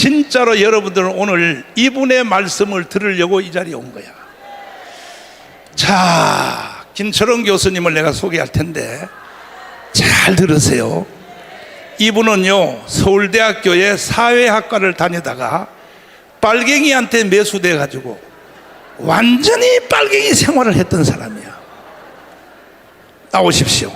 진짜로 여러분들은 오늘 이분의 말씀을 들으려고 이 자리에 온 거야. 자, 김철원 교수님을 내가 소개할 텐데 잘 들으세요. 이분은요, 서울대학교의 사회학과를 다니다가 빨갱이한테 매수돼 가지고 완전히 빨갱이 생활을 했던 사람이야. 나오십시오.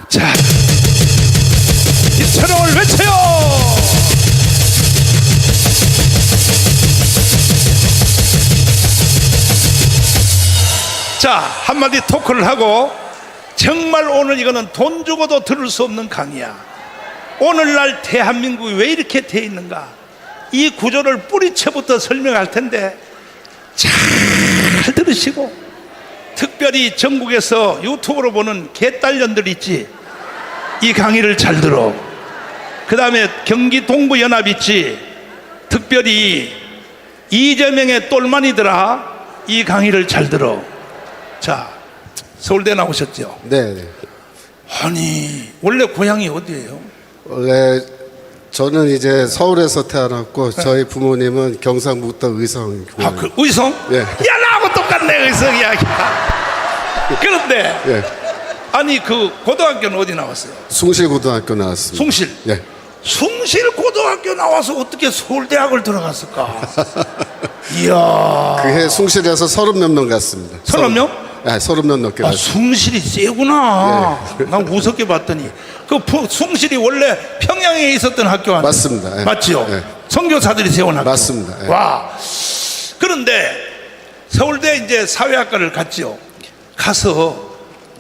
자, 김철원을 외쳐요. 자, 한마디 토크를 하고, 정말 오늘 이거는 돈 주고도 들을 수 없는 강의야. 오늘날 대한민국이 왜 이렇게 돼 있는가, 이 구조를 뿌리채부터 설명할 텐데 잘 들으시고, 특별히 전국에서 유튜브로 보는 개딸년들 있지, 이 강의를 잘 들어. 그 다음에 경기 동부연합 있지, 특별히 이재명의 똘마니들아, 이 강의를 잘 들어. 자, 서울대 나오셨죠? 네. 아니, 원래 고향이 어디예요? 원래 저는 이제 서울에서 태어났고 저희 부모님은 경상북도 의성. 아, 그 의성? 예. 야, 나하고 똑같네, 의성 이야기가. 그런데 예. 아니, 그 고등학교는 어디 나왔어요? 숭실고등학교 나왔습니다. 숭실. 예. 숭실 고등학교 나와서 어떻게 서울대학을 들어갔을까? 이야. 그해 숭실에서 30몇 명 갔습니다. 30명? 네, 30명 넘게 아, 갔습니다. 숭실이 세구나. 예. 난 무섭게 봤더니 그 숭실이 원래 평양에 있었던 학교 아니에요? 맞습니다. 예. 맞지요? 예. 선교사들이 세운 학교. 맞습니다. 예. 와. 그런데 서울대 이제 사회학과를 갔지요. 가서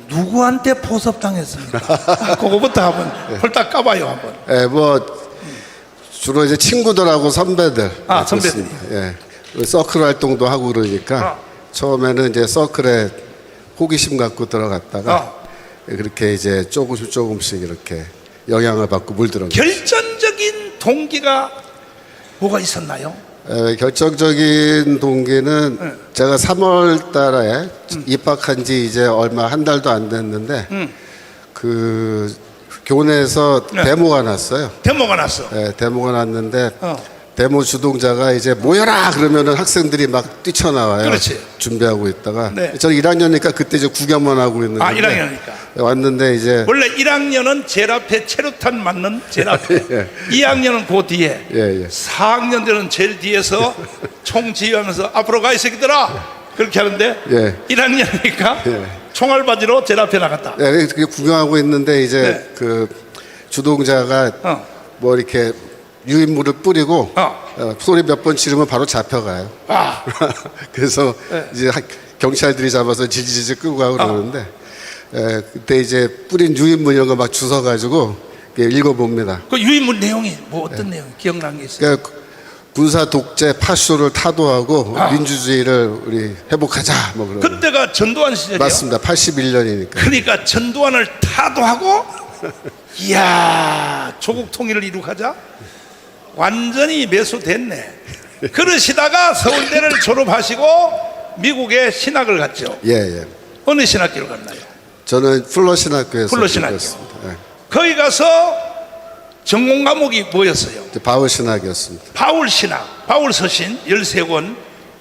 누구한테 포섭당했습니까? 그거부터 한번 홀딱 까봐요, 한번. 예, 뭐 주로 이제 친구들하고 선배들. 아, 선배들이. 그렇습니다. 예. 서클 활동도 하고 그러니까 처음에는 이제 서클에 호기심 갖고 들어갔다가 그렇게 이제 조금씩 이렇게 영향을 받고 물들어요. 결정적인 동기가 뭐가 있었나요? 결정적인 동기는 제가 3월 달에 입학한 지 이제 얼마 한 달도 안 됐는데 그 교내에서 데모가 났어요. 데모가 났어. 네, 데모가 났는데 데모 주동자가 이제 모여라 그러면은 학생들이 막 뛰쳐나와요. 그렇지. 준비하고 있다가 네. 저는 1학년이니까 그때 이제 구경만 하고 있는데. 아, 1학년이니까. 왔는데 이제 원래 1학년은 제일 앞에 체류탄 맞는 제일 앞에. 예. 2학년은 그 뒤에. 예. 4학년들은 제일 뒤에서 총 지휘하면서 앞으로 가, 이 새끼들아. 그렇게 하는데 예. 1학년이니까 예. 총알바지로 제일 앞에 나갔다. 네, 그렇게 구경하고 있는데 이제 네. 그 주동자가 뭐 이렇게 유인물을 뿌리고 소리 몇 번 지르면 바로 잡혀가요. 아. 그래서 네. 이제 경찰들이 잡아서 지지지지 끄고 가고 그러는데 그때 이제 뿌린 유인물 이런 거 막 주워가지고 읽어봅니다. 그 유인물 내용이 뭐 어떤 내용 기억나는 게 있어요? 그러니까 군사 독재 파쇼를 타도하고 민주주의를 우리 회복하자 뭐 그런. 그때가 전두환 시절이요? 맞습니다. 81년이니까. 그러니까 전두환을 타도하고 이야, 조국 통일을 이룩하자. 완전히 매수됐네. 그러시다가 서울대를 졸업하시고 미국에 신학을 갔죠. 예. 어느 신학교를 갔나요? 저는 플러신학교에서 플러신학교. 공부했습니다. 예. 거기 가서 전공 과목이 뭐였어요? 바울신학이었습니다. 바울 신학, 바울 서신 13권,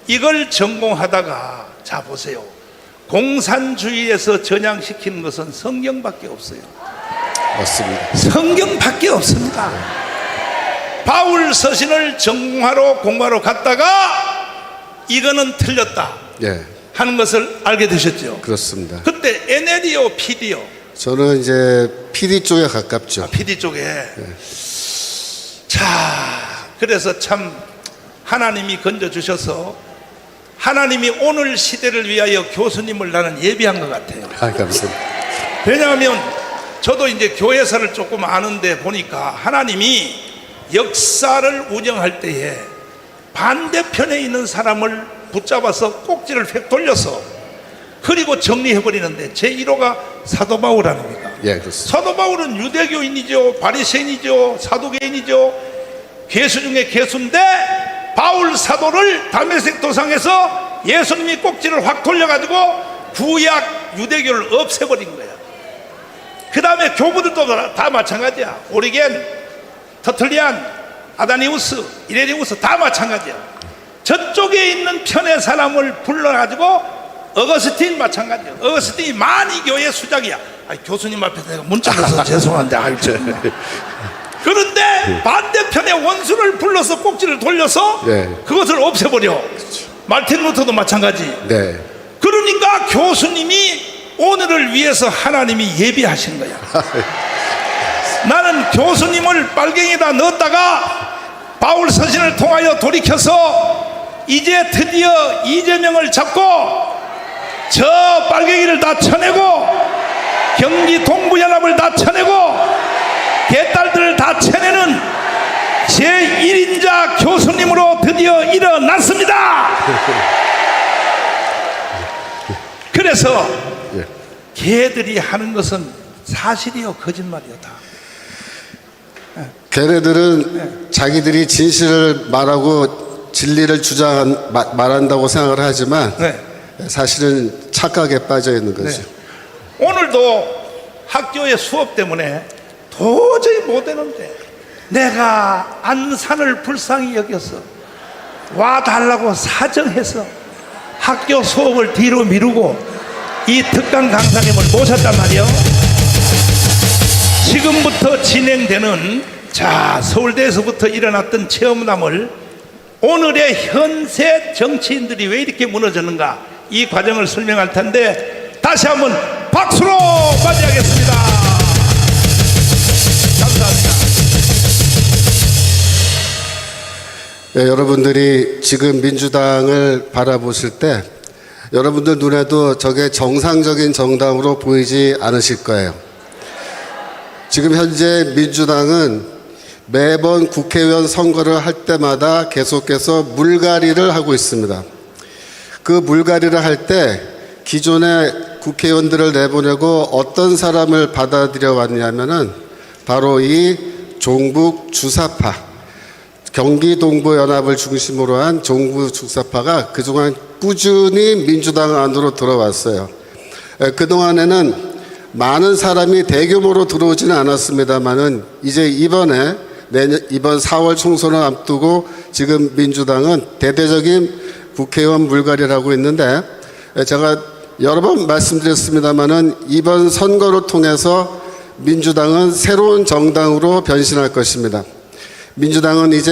이걸 전공하다가, 자 보세요, 공산주의에서 전향시키는 것은 성경밖에 없어요. 맞습니다. 성경밖에 없습니다. 바울 서신을 전공하러 공부하러 갔다가 이거는 틀렸다 예, 하는 것을 알게 되셨죠. 그렇습니다. 그때 NL이요, PD요? 저는 이제 PD 쪽에 가깝죠. PD 쪽에. 자, 그래서 참 하나님이 건져주셔서 하나님이 오늘 시대를 위하여 교수님을 나는 예비한 것 같아요. 아, 감사합니다. 왜냐하면 저도 이제 교회사를 조금 아는데 보니까 하나님이 역사를 운영할 때에 반대편에 있는 사람을 붙잡아서 꼭지를 획 돌려서 그리고 정리해버리는데 제1호가 사도 바울 아닙니까? 예, 그렇습니다. 사도 바울은 유대교인이죠, 바리새인이죠, 사두개인이죠, 괴수 중에 괴수인데 바울 사도를 다메섹 도상에서 예수님이 꼭지를 확 돌려가지고 구약 유대교를 없애버린 거야. 그 다음에 교부들도 다 마찬가지야. 오리겐, 터틀리안, 아다니우스, 이레니우스 다 마찬가지야. 저쪽에 있는 편의 사람을 불러가지고 어거스틴 마찬가지야. 어거스틴이 만이교의 수장이야. 교수님 앞에서 내가 문자를 써서 죄송한데 그런데 반대편의 원수를 불러서 꼭지를 돌려서 네. 그것을 없애버려. 말틴 루터도 마찬가지. 네. 그러니까 교수님이 오늘을 위해서 하나님이 예비하신 거야. 나는 교수님을 빨갱이다 넣었다가 바울 서신을 통하여 돌이켜서 이제 드디어 이재명을 잡고 저 빨갱이를 다 쳐내고 경기 동부연합을 다 쳐내고 개딸들을 다 쳐내는 제1인자 교수님으로 드디어 일어났습니다. 그래서 걔들이 하는 것은 사실이요 거짓말이요 다. 걔네들은 자기들이 진실을 말하고 진리를 말한다고 생각을 하지만 사실은 착각에 빠져 있는 거죠. 오늘도 학교의 수업 때문에 도저히 못 되는데 내가 안산을 불쌍히 여겨서 와달라고 사정해서 학교 수업을 뒤로 미루고 이 특강 강사님을 모셨단 말이요. 지금부터 진행되는 서울대에서부터 일어났던 체험담을 오늘의 현세 정치인들이 왜 이렇게 무너졌는가 이 과정을 설명할 텐데 다시 한번 박수로 맞이하겠습니다. 감사합니다. 네, 여러분들이 지금 민주당을 바라보실 때 여러분들 눈에도 저게 정상적인 정당으로 보이지 않으실 거예요. 지금 현재 민주당은 매번 국회의원 선거를 할 때마다 계속해서 물갈이를 하고 있습니다. 그 물갈이를 할 때 기존의 국회의원들을 내보내고 어떤 사람을 받아들여 왔냐면은 바로 이 종북 주사파, 경기 동부연합을 중심으로 한 종북 주사파가 그동안 꾸준히 민주당 안으로 들어왔어요. 그동안에는 많은 사람이 대규모로 들어오지는 않았습니다만은 이제 이번 4월 총선을 앞두고 지금 민주당은 대대적인 국회의원 물갈이를 하고 있는데 제가 여러 번 말씀드렸습니다만은 이번 선거를 통해서 민주당은 새로운 정당으로 변신할 것입니다. 민주당은 이제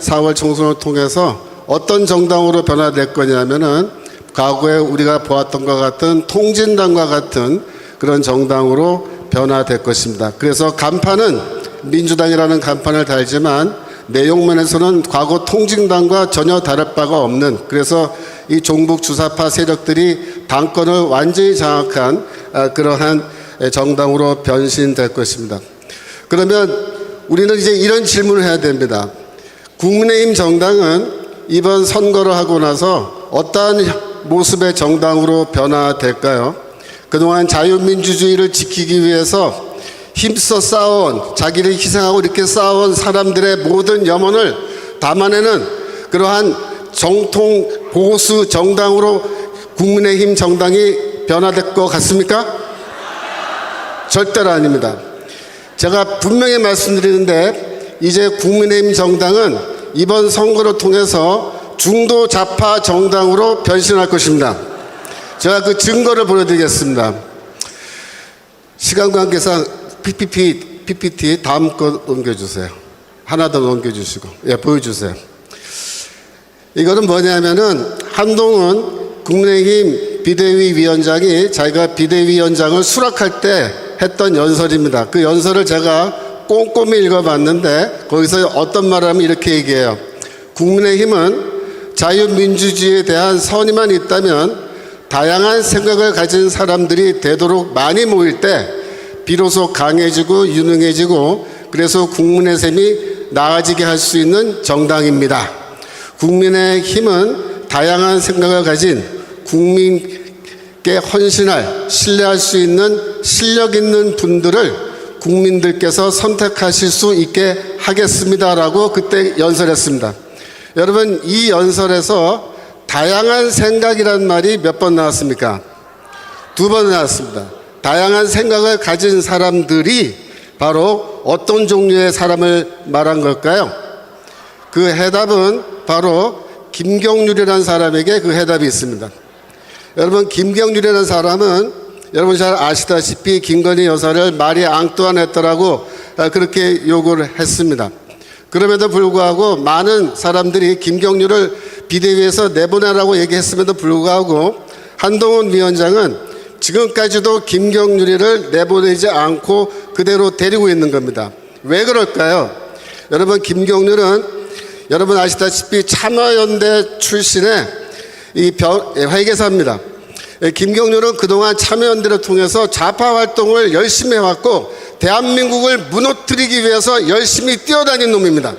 4월 총선을 통해서 어떤 정당으로 변화될 거냐면은 과거에 우리가 보았던 것 같은 통진당과 같은 그런 정당으로 변화될 것입니다. 그래서 간판은 민주당이라는 간판을 달지만 내용면에서는 과거 통진당과 전혀 다를 바가 없는, 그래서 이 종북 주사파 세력들이 당권을 완전히 장악한 그러한 정당으로 변신될 것입니다. 그러면 우리는 이제 이런 질문을 해야 됩니다. 국민의힘 정당은 이번 선거를 하고 나서 어떠한 모습의 정당으로 변화될까요? 그동안 자유민주주의를 지키기 위해서 힘써 싸워온, 자기를 희생하고 이렇게 싸워온 사람들의 모든 염원을 담아내는 그러한 정통 보수 정당으로 국민의힘 정당이 변화될 것 같습니까? 절대로 아닙니다. 제가 분명히 말씀드리는데 이제 국민의힘 정당은 이번 선거를 통해서 중도 좌파 정당으로 변신할 것입니다. 제가 그 증거를 보여드리겠습니다. 시간 관계상 PPT 다음 거 넘겨주세요. 하나 더 넘겨주시고, 보여주세요. 이거는 뭐냐면은 한동훈 국민의힘 비대위 위원장이 자기가 비대위원장을 수락할 때 했던 연설입니다. 그 연설을 제가 꼼꼼히 읽어봤는데 거기서 어떤 말을 하면 이렇게 얘기해요. 국민의힘은 자유민주주의에 대한 선의만 있다면 다양한 생각을 가진 사람들이 되도록 많이 모일 때 비로소 강해지고 유능해지고 그래서 국민의힘이 나아지게 할 수 있는 정당입니다. 국민의힘은 다양한 생각을 가진 국민께 헌신할, 신뢰할 수 있는 실력 있는 분들을 국민들께서 선택하실 수 있게 하겠습니다라고 그때 연설했습니다. 여러분, 이 연설에서 다양한 생각이라는 말이 몇 번 나왔습니까? 2번 나왔습니다. 다양한 생각을 가진 사람들이 바로 어떤 종류의 사람을 말한 걸까요? 그 해답은 바로 김경률이라는 사람에게 그 해답이 있습니다. 여러분, 김경률이라는 사람은 여러분 잘 아시다시피 김건희 여사를 마리 앙뚜아네트라고 그렇게 욕을 했습니다. 그럼에도 불구하고 많은 사람들이 김경률을 비대위에서 내보내라고 얘기했음에도 불구하고 한동훈 위원장은 지금까지도 김경률이를 내보내지 않고 그대로 데리고 있는 겁니다. 왜 그럴까요? 여러분, 김경률은 여러분 아시다시피 참여연대 출신의 회계사입니다. 김경률은 그동안 참여연대를 통해서 좌파 활동을 열심히 해왔고 대한민국을 무너뜨리기 위해서 열심히 뛰어다닌 놈입니다.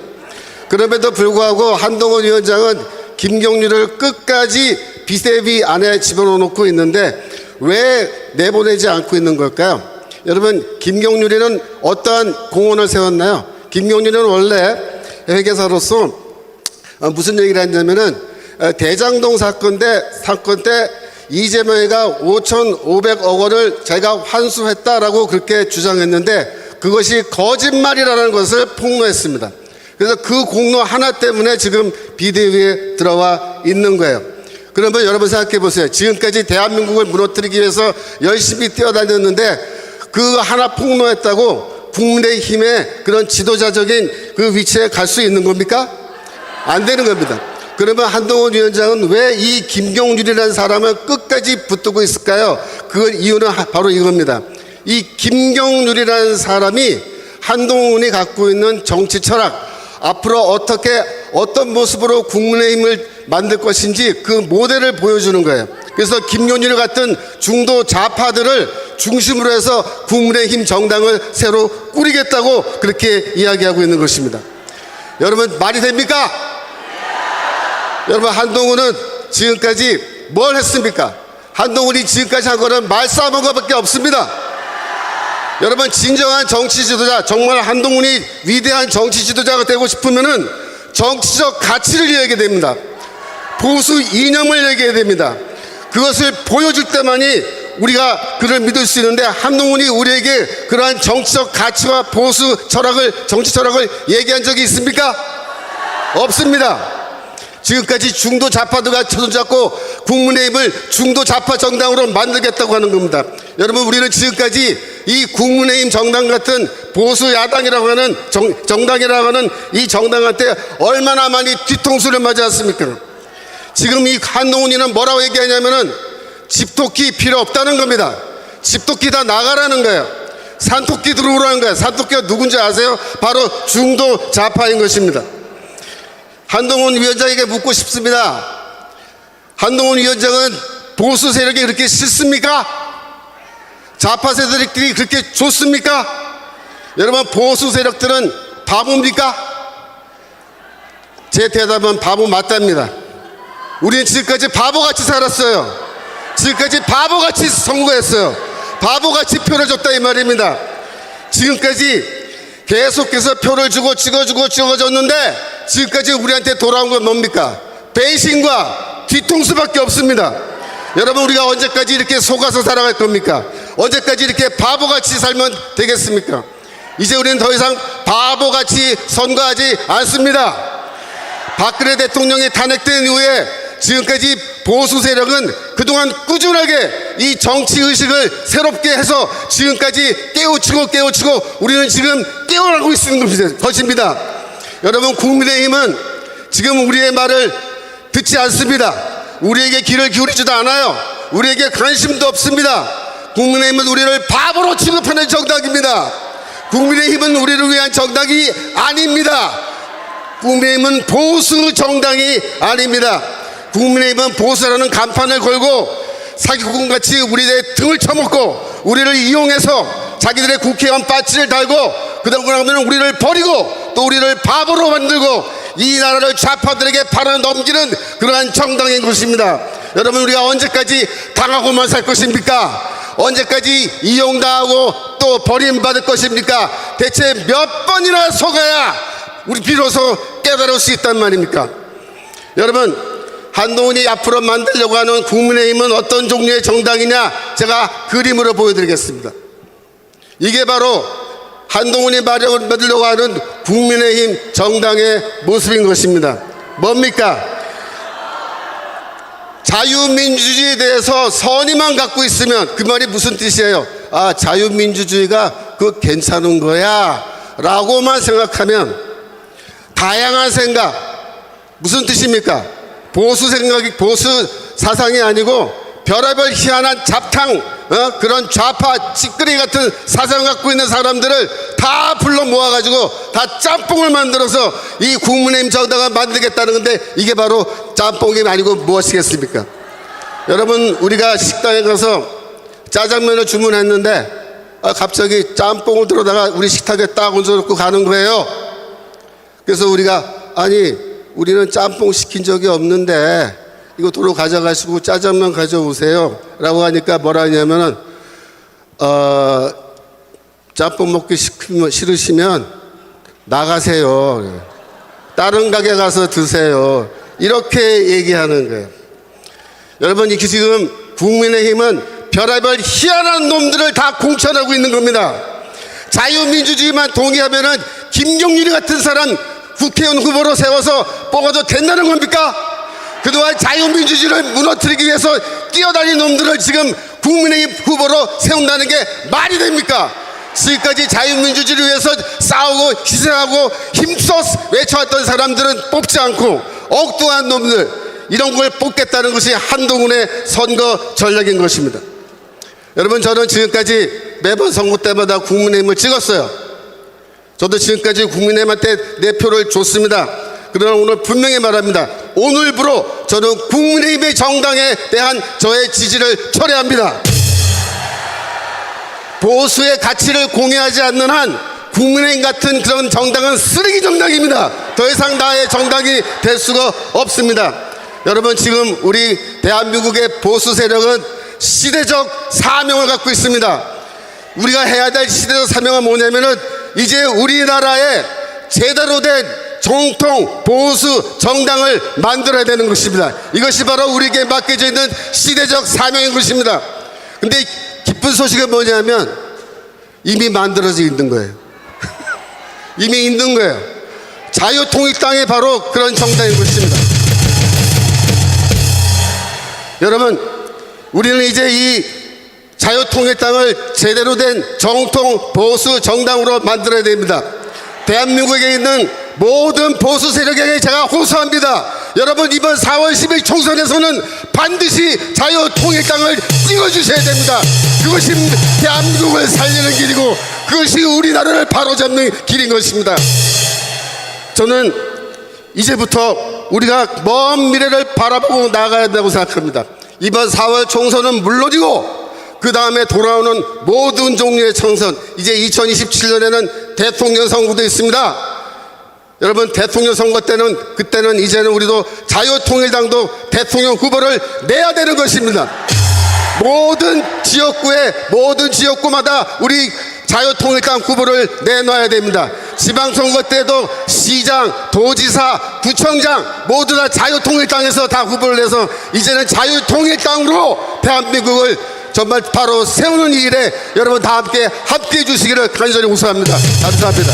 그럼에도 불구하고 한동훈 위원장은 김경률을 끝까지 비대위 안에 집어넣고 있는데 왜 내보내지 않고 있는 걸까요? 여러분, 김경률이는 어떠한 공헌을 세웠나요? 김경률이는 원래 회계사로서 무슨 얘기를 했냐면은 대장동 사건 때 이재명이가 5,500억 원을 자기가 환수했다라고 그렇게 주장했는데 그것이 거짓말이라는 것을 폭로했습니다. 그래서 그 공로 하나 때문에 지금 비대위에 들어와 있는 거예요. 그러면 여러분 생각해 보세요. 지금까지 대한민국을 무너뜨리기 위해서 열심히 뛰어다녔는데 그 하나 폭로했다고 국민의힘의 그런 지도자적인 그 위치에 갈 수 있는 겁니까? 안 되는 겁니다. 그러면 한동훈 위원장은 왜 이 김경률이라는 사람을 끝까지 붙들고 있을까요? 그 이유는 바로 이겁니다. 이 김경률이라는 사람이 한동훈이 갖고 있는 정치 철학, 앞으로 어떤 모습으로 국민의힘을 만들 것인지 그 모델을 보여주는 거예요. 그래서 김경률 같은 중도 좌파들을 중심으로 해서 국민의힘 정당을 새로 꾸리겠다고 그렇게 이야기하고 있는 것입니다. 여러분, 말이 됩니까? 여러분, 한동훈은 지금까지 뭘 했습니까? 한동훈이 지금까지 한 거는 말싸움한 것밖에 없습니다. 여러분, 진정한 정치 지도자, 정말 한동훈이 위대한 정치 지도자가 되고 싶으면은 정치적 가치를 이야기해야 됩니다. 보수 이념을 얘기해야 됩니다. 그것을 보여줄 때만이 우리가 그를 믿을 수 있는데 한동훈이 우리에게 그러한 정치적 가치와 보수 철학을, 정치 철학을 얘기한 적이 있습니까? 없습니다. 지금까지 중도 좌파들과 손잡고 국민의힘을 중도 좌파 정당으로 만들겠다고 하는 겁니다. 여러분, 우리는 지금까지 이 국민의힘 정당 같은 보수 야당이라고 하는 정당이라고 하는 이 정당한테 얼마나 많이 뒤통수를 맞았습니까? 지금 이 한동훈이는 뭐라고 얘기하냐면은 집토끼 필요 없다는 겁니다. 집토끼 다 나가라는 거예요. 산토끼 들어오라는 거예요. 산토끼가 누군지 아세요? 바로 중도 좌파인 것입니다. 한동훈 위원장에게 묻고 싶습니다. 한동훈 위원장은 보수 세력이 그렇게 싫습니까? 좌파 세력들이 그렇게 좋습니까? 여러분, 보수 세력들은 바보입니까? 제 대답은 바보 맞답니다. 우리는 지금까지 바보같이 살았어요. 지금까지 바보같이 선거했어요. 바보같이 표를 줬다 이 말입니다. 지금까지 계속해서 표를 주고 찍어줬는데 지금까지 우리한테 돌아온 건 뭡니까? 배신과 뒤통수밖에 없습니다. 여러분, 우리가 언제까지 이렇게 속아서 살아갈 겁니까? 언제까지 이렇게 바보같이 살면 되겠습니까? 이제 우리는 더 이상 바보같이 선거하지 않습니다. 박근혜 대통령이 탄핵된 이후에 지금까지 보수 세력은 그동안 꾸준하게 이 정치의식을 새롭게 해서 지금까지 깨우치고 우리는 지금 깨어나고 있는 것입니다. 여러분, 국민의힘은 지금 우리의 말을 듣지 않습니다. 우리에게 귀를 기울이지도 않아요. 우리에게 관심도 없습니다. 국민의힘은 우리를 바보로 취급하는 정당입니다. 국민의힘은 우리를 위한 정당이 아닙니다. 국민의힘은 보수 정당이 아닙니다. 국민의힘은 보수라는 간판을 걸고 사기꾼같이 우리의 등을 쳐먹고 우리를 이용해서 자기들의 국회의원 배지를 달고 그다음에 우리를 버리고 또 우리를 바보로 만들고 이 나라를 좌파들에게 팔아넘기는 그러한 정당인 것입니다. 여러분, 우리가 언제까지 당하고만 살 것입니까? 언제까지 이용당하고 또 버림받을 것입니까? 대체 몇 번이나 속아야 우리 비로소 깨달을 수 있단 말입니까? 여러분, 한동훈이 앞으로 만들려고 하는 국민의힘은 어떤 종류의 정당이냐, 제가 그림으로 보여드리겠습니다. 이게 바로 한동훈이 만들려고 하는 국민의힘 정당의 모습인 것입니다. 뭡니까? 자유민주주의에 대해서 선의만 갖고 있으면 그 말이 무슨 뜻이에요? 아, 자유민주주의가 그거 괜찮은 거야 라고만 생각하면 다양한 생각, 무슨 뜻입니까? 보수 생각이, 보수 사상이 아니고 별의별 희한한 잡탕, 그런 좌파 찌끄리 같은 사상 갖고 있는 사람들을 다 불러 모아가지고 다 짬뽕을 만들어서 이 국민의힘 정당을 만들겠다는 건데, 이게 바로 짬뽕이 아니고 무엇이겠습니까? 여러분, 우리가 식당에 가서 짜장면을 주문했는데 갑자기 짬뽕을 들어다가 우리 식탁에 딱 얹어놓고 가는 거예요. 그래서 우리가, 아니 우리는 짬뽕 시킨 적이 없는데 이거 도로 가져가시고 짜장면 가져오세요 라고 하니까 뭐라 하냐면은 짬뽕 먹기 싫으시면 나가세요, 다른 가게 가서 드세요, 이렇게 얘기하는 거예요. 여러분, 이게 지금 국민의힘은 별의별 희한한 놈들을 다 공천하고 있는 겁니다. 자유민주주의만 동의하면은 김용률이 같은 사람 국회의원 후보로 세워서 뽑아도 된다는 겁니까? 그동안 자유민주주의를 무너뜨리기 위해서 뛰어다닌 놈들을 지금 국민의힘 후보로 세운다는 게 말이 됩니까? 지금까지 자유민주주의를 위해서 싸우고 희생하고 힘써 외쳐왔던 사람들은 뽑지 않고 엉뚱한 놈들, 이런 걸 뽑겠다는 것이 한동훈의 선거 전략인 것입니다. 여러분, 저는 지금까지 매번 선거 때마다 국민의힘을 찍었어요. 저도 지금까지 국민의힘한테 내 표를 줬습니다. 그러나 오늘 분명히 말합니다. 오늘부로 저는 국민의힘의 정당에 대한 저의 지지를 철회합니다. 보수의 가치를 공유하지 않는 한 국민의힘 같은 그런 정당은 쓰레기 정당입니다. 더 이상 나의 정당이 될 수가 없습니다. 여러분, 지금 우리 대한민국의 보수 세력은 시대적 사명을 갖고 있습니다. 우리가 해야 될 시대적 사명은 뭐냐면은 이제 우리나라에 제대로 된 정통 보수 정당을 만들어야 되는 것입니다. 이것이 바로 우리에게 맡겨져 있는 시대적 사명인 것입니다. 근데 기쁜 소식은 뭐냐면 이미 만들어져 있는 거예요. 이미 있는 거예요. 자유통일당이 바로 그런 정당인 것입니다. 여러분, 우리는 이제 이 자유통일당을 제대로 된 정통 보수 정당으로 만들어야 됩니다. 대한민국에 있는 모든 보수 세력에게 제가 호소합니다. 여러분, 이번 4월 10일 총선에서는 반드시 자유통일당을 찍어주셔야 됩니다. 그것이 대한민국을 살리는 길이고 그것이 우리나라를 바로잡는 길인 것입니다. 저는 이제부터 우리가 먼 미래를 바라보고 나가야 된다고 생각합니다. 이번 4월 총선은 물론이고 그 다음에 돌아오는 모든 종류의 총선, 이제 2027년에는 대통령 선거도 있습니다. 여러분, 대통령 선거 때는, 그때는 이제는 우리도 자유통일당도 대통령 후보를 내야 되는 것입니다. 모든 지역구마다 우리 자유통일당 후보를 내놔야 됩니다. 지방선거 때도 시장, 도지사, 구청장 모두 다 자유통일당에서 다 후보를 내서 이제는 자유통일당으로 대한민국을 정말 바로 세우는 일에 여러분 다 함께 해주시기를 간절히 호소합니다. 감사합니다.